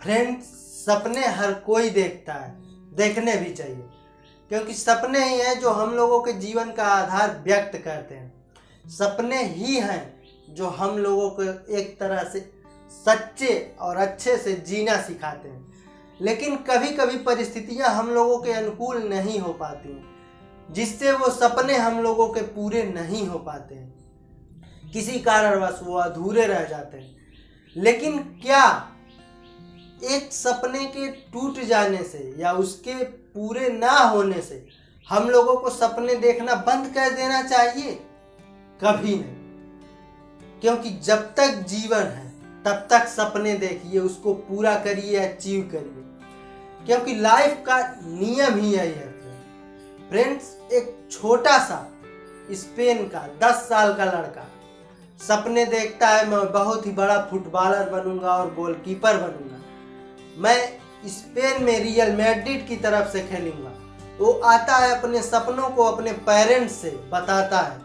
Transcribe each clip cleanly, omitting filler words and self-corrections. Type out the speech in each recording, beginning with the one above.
Friends, सपने हर कोई देखता है, देखने भी चाहिए, क्योंकि सपने ही हैं जो हम लोगों के जीवन का आधार व्यक्त करते हैं। सपने ही हैं जो हम लोगों को एक तरह से सच्चे और अच्छे से जीना सिखाते हैं। लेकिन कभी कभी परिस्थितियां हम लोगों के अनुकूल नहीं हो पाती हैं, जिससे वो सपने हम लोगों के पूरे नहीं हो पाते हैं, किसी कारणवश वो अधूरे रह जाते हैं। लेकिन क्या एक सपने के टूट जाने से या उसके पूरे ना होने से हम लोगों को सपने देखना बंद कर देना चाहिए? कभी नहीं, क्योंकि जब तक जीवन है तब तक सपने देखिए, उसको पूरा करिए, अचीव करिए, क्योंकि लाइफ का नियम ही यही है। फ्रेंड्स, एक छोटा सा स्पेन का 10 साल का लड़का सपने देखता है, मैं बहुत ही बड़ा फुटबॉलर बनूंगा और गोलकीपर बनूंगा, मैं स्पेन में रियल मैड्रिड की तरफ से खेलूंगा। वो आता है, अपने सपनों को अपने पेरेंट्स से बताता है।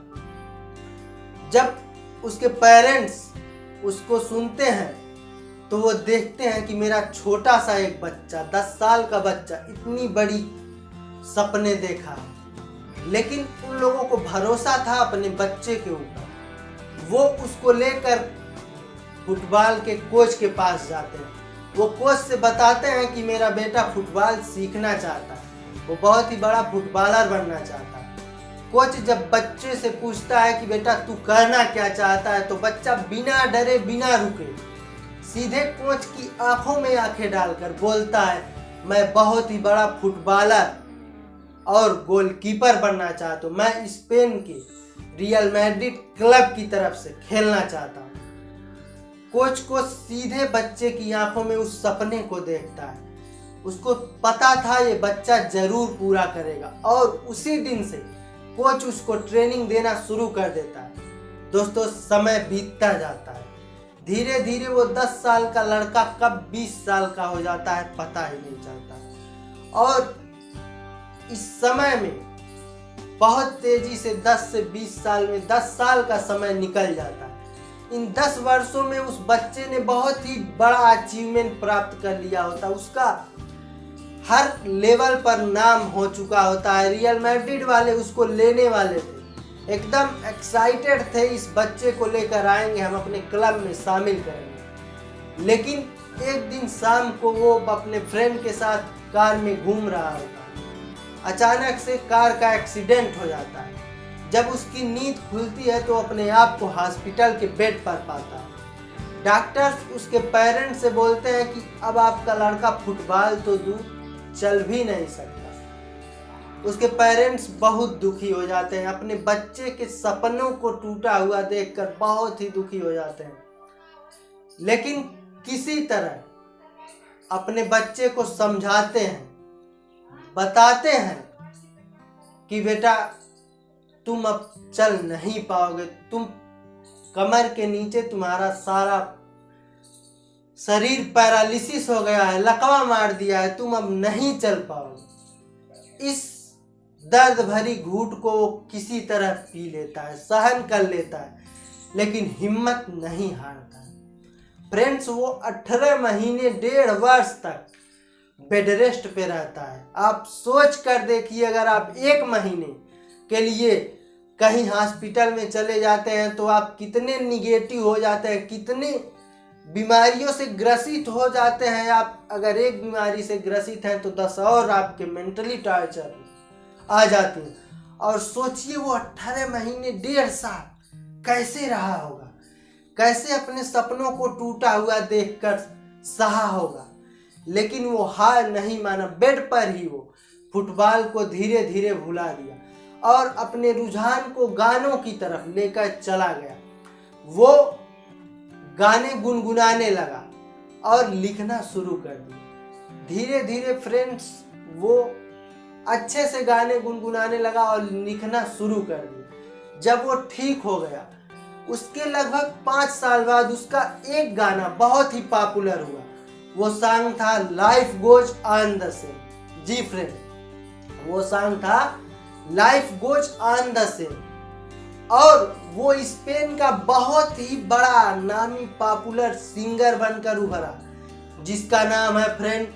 जब उसके पेरेंट्स उसको सुनते हैं तो वो देखते हैं कि मेरा छोटा सा एक बच्चा, 10 साल का बच्चा, इतनी बड़ी सपने देखा है। लेकिन उन लोगों को भरोसा था अपने बच्चे के ऊपर। वो उसको लेकर फुटबॉल के कोच के पास जाते हैं। वो कोच से बताते हैं कि मेरा बेटा फुटबॉल सीखना चाहता है, वो बहुत ही बड़ा फुटबॉलर बनना चाहता है। कोच जब बच्चे से पूछता है कि बेटा तू करना क्या चाहता है, तो बच्चा बिना डरे बिना रुके सीधे कोच की आंखों में आंखें डालकर बोलता है, मैं बहुत ही बड़ा फुटबॉलर और गोलकीपर बनना चाहता हूँ, मैं स्पेन के रियल मैड्रिड क्लब की तरफ से खेलना चाहता हूँ। कोच को सीधे बच्चे की आंखों में उस सपने को देखता है। उसको पता था ये बच्चा जरूर पूरा करेगा, और उसी दिन से कोच उसको ट्रेनिंग देना शुरू कर देता है। दोस्तों, समय बीतता जाता है, धीरे धीरे वो 10 साल का लड़का कब 20 साल का हो जाता है पता ही नहीं चलता। और इस समय में बहुत तेजी से 10 से 20 साल में 10 साल का समय निकल जाता है। इन 10 वर्षों में उस बच्चे ने बहुत ही बड़ा अचीवमेंट प्राप्त कर लिया होता है। उसका हर लेवल पर नाम हो चुका होता है। रियल मैड्रिड वाले उसको लेने वाले थे, एकदम एक्साइटेड थे, इस बच्चे को लेकर आएंगे, हम अपने क्लब में शामिल करेंगे। लेकिन एक दिन शाम को वो अपने फ्रेंड के साथ कार में घूम रहा होता है। अचानक से कार का एक्सीडेंट हो जाता है। जब उसकी नींद खुलती है तो अपने आप को हॉस्पिटल के बेड पर पाता है। डॉक्टर्स उसके पेरेंट्स से बोलते हैं कि अब आपका लड़का फुटबॉल तो दूर चल भी नहीं सकता। उसके पेरेंट्स बहुत दुखी हो जाते हैं, अपने बच्चे के सपनों को टूटा हुआ देखकर बहुत ही दुखी हो जाते हैं। लेकिन किसी तरह अपने बच्चे को समझाते हैं, बताते हैं कि बेटा तुम अब चल नहीं पाओगे, तुम कमर के नीचे तुम्हारा सारा शरीर पैरालिसिस हो गया है, लकवा मार दिया है, तुम अब नहीं चल पाओगे। इस दर्द भरी घूंट को वो किसी तरह पी लेता है, सहन कर लेता है, लेकिन हिम्मत नहीं हारता है। फ्रेंड्स, वो 18 महीने 1.5 वर्ष तक बेड रेस्ट पे रहता है। आप सोच कर देखिए, अगर आप 1 महीने के लिए कहीं हॉस्पिटल में चले जाते हैं तो आप कितने निगेटिव हो जाते हैं, कितने बीमारियों से ग्रसित हो जाते हैं। आप अगर एक बीमारी से ग्रसित हैं तो 10 और आपके मेंटली टॉर्चर आ जाती है। और सोचिए वो 18 महीने 1.5 साल कैसे रहा होगा, कैसे अपने सपनों को टूटा हुआ देखकर सहा होगा। लेकिन वो हार नहीं माना, बेड पर ही वो फुटबॉल को धीरे धीरे भुला दिया और अपने रुझान को गानों की तरफ लेकर चला गया। वो गाने गुनगुनाने लगा और लिखना शुरू कर दिया। धीरे धीरे फ्रेंड्स, वो अच्छे से गाने गुनगुनाने लगा और लिखना शुरू कर दिया। जब वो ठीक हो गया, उसके लगभग 5 साल बाद उसका एक गाना बहुत ही पॉपुलर हुआ। वो सॉन्ग था life goes on the same. जी फ्रेंड, वो सॉन्ग था life goes on the same. और वो स्पेन का बहुत ही बड़ा नामी पॉपुलर सिंगर बनकर उभरा। जिसका नाम है फ्रेंड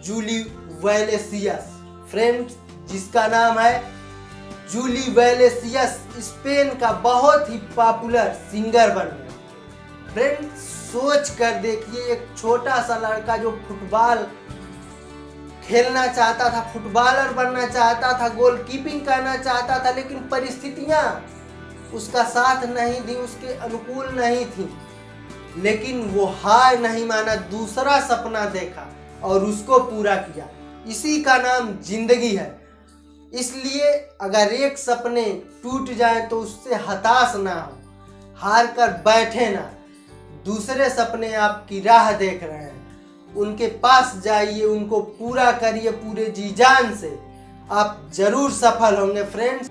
जूली वेलेसियस। फ्रेंड्स, जिसका नाम है जूली वेलेसियस स्पेन का बहुत ही पॉपुलर सिंगर बन गया। फ्रेंड्स, सोच कर देखिए, एक छोटा सा लड़का जो फुटबॉल खेलना चाहता था, फुटबॉलर बनना चाहता था, गोलकीपिंग करना चाहता था, लेकिन परिस्थितियां उसका साथ नहीं दी, उसके अनुकूल नहीं थी, लेकिन वो हार नहीं माना, दूसरा सपना देखा और उसको पूरा किया। इसी का नाम जिंदगी है। इसलिए अगर एक सपने टूट जाए तो उससे हताश ना हो, हार कर बैठे ना। दूसरे सपने आपकी राह देख रहे हैं, उनके पास जाइए, उनको पूरा करिए पूरे जी जान से, आप जरूर सफल होंगे फ्रेंड्स।